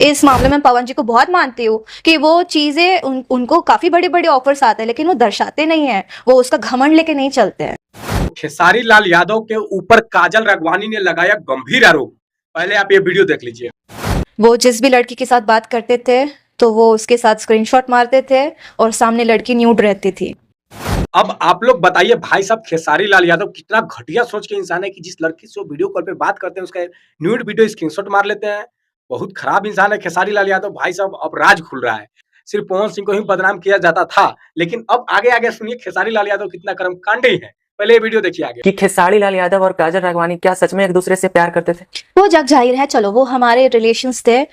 इस मामले में पवन जी को बहुत मानती हूँ कि वो चीजें उनको काफी बड़े बड़े ऑफर्स आते हैं, लेकिन वो दर्शाते नहीं है, वो उसका घमंड लेके नहीं चलते हैं। खेसारी लाल यादव के ऊपर काजल राघवानी ने लगाया गंभीर आरोप। पहले आप ये वीडियो देख लीजिए। वो जिस भी लड़की के साथ बात करते थे तो वो उसके साथ स्क्रीनशॉट मारते थे और सामने लड़की न्यूड रहती थी। अब आप लोग बताइए भाई साहब, खेसारी लाल यादव कितना घटिया सोच के इंसान है कि जिस लड़की से वो वीडियो कॉल पे बात करते हैं उसका न्यूड वीडियो स्क्रीनशॉट मार लेते हैं। बहुत खराब इंसान है खेसारी लाल यादव। भाई साहब अब राज खुल रहा है। सिर्फ पवन सिंह को ही बदनाम किया जाता था, लेकिन अब आगे आगे सुनिए खेसारी लाल यादव कितना कर्मकांडी है। पहले ये वीडियो देखिए आगे। कि खेसारी लाल यादव और काजल राघवानी क्या सच में एक दूसरे से प्यार करते थे? वो जग जाहिर है, चलो वो हमारे रिलेशंस थे।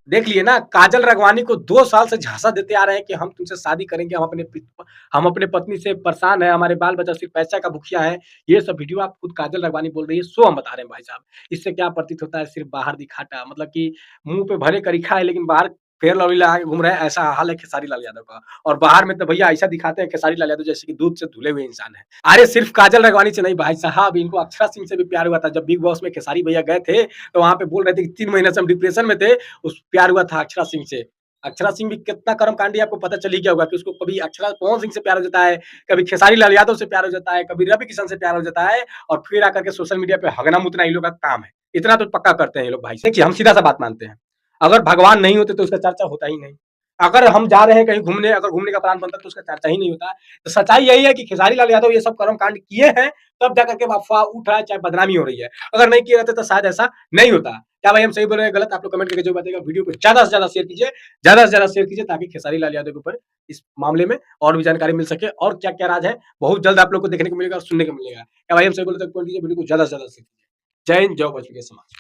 देख लिए ना, काजल राघवानी को 2 साल से झांसा देते आ रहे हैं कि हम तुमसे शादी करेंगे, हम अपने पत्नी से परेशान है, हमारे बाल बच्चा सिर्फ पैसा का भूखिया है। ये सब वीडियो आप खुद काजल राघवानी बोल रही है, सो हम बता रहे हैं भाई साहब। इससे क्या प्रतीत होता है? सिर्फ बाहर दिखाता, मतलब कि मुंह पे भरे करीखा है लेकिन बाहर फेयर लवली लगा के घूम रहे हैं, ऐसा हाल है खेसारी लाल यादव का। और बाहर में तो भैया ऐसा दिखाते हैं खेसारी लाल यादव जैसे कि दूध से धुले हुए इंसान है। अरे सिर्फ काजल राघवानी से नहीं भाई साहब, इनको अक्षरा सिंह से भी प्यार हुआ था। जब बिग बॉस में खेसारी भैया गए थे तो वहां पे बोल रहे थे कि 3 महीने से हम डिप्रेशन में थे, उस प्यार हुआ था अक्षरा सिंह से। अक्षरा सिंह भी कितना कर्मकांडी, आपको पता चल ही गया होगा कि उसको कभी अक्षरा पवन सिंह से प्यार हो जाता है, कभी खेसारी लाल यादव से प्यार हो जाता है, कभी रवि किशन से प्यार हो जाता है, और फिर आकर के सोशल मीडिया पे हगना मुतना इन लोग का काम है। इतना तो पक्का करते हैं ये लोग भाई। देखिए हम सीधा सा बात मानते हैं, अगर भगवान नहीं होते तो उसका चर्चा होता ही नहीं। अगर हम जा रहे हैं कहीं घूमने, अगर घूमने का प्लान बनता तो उसका चर्चा ही नहीं होता। तो सच्चाई यही है कि खेसारी लाल यादव ये सब कर्म कांड किए हैं, तब जाकर के अफवाह उठ रहा है, चाहे बदनामी हो रही है। अगर नहीं किए रहते तो शायद ऐसा नहीं होता। क्या भाई हम सही बोल रहे हैं गलत? आप लोग कमेंट करके जो बताइएगा। वीडियो को ज्यादा से ज्यादा शेयर कीजिए, ज्यादा से ज्यादा शेयर कीजिए, ताकि खेसारी लाल यादव के ऊपर इस मामले में और भी जानकारी मिल सके, और क्या क्या राज है बहुत जल्द आप लोग को देखने को मिलेगा और सुनने को मिलेगा। क्या भाई हम सही बोल रहे हैं? वीडियो को ज्यादा से ज्यादा शेयर कीजिए। जय हिंद, जय बजरंग समाज।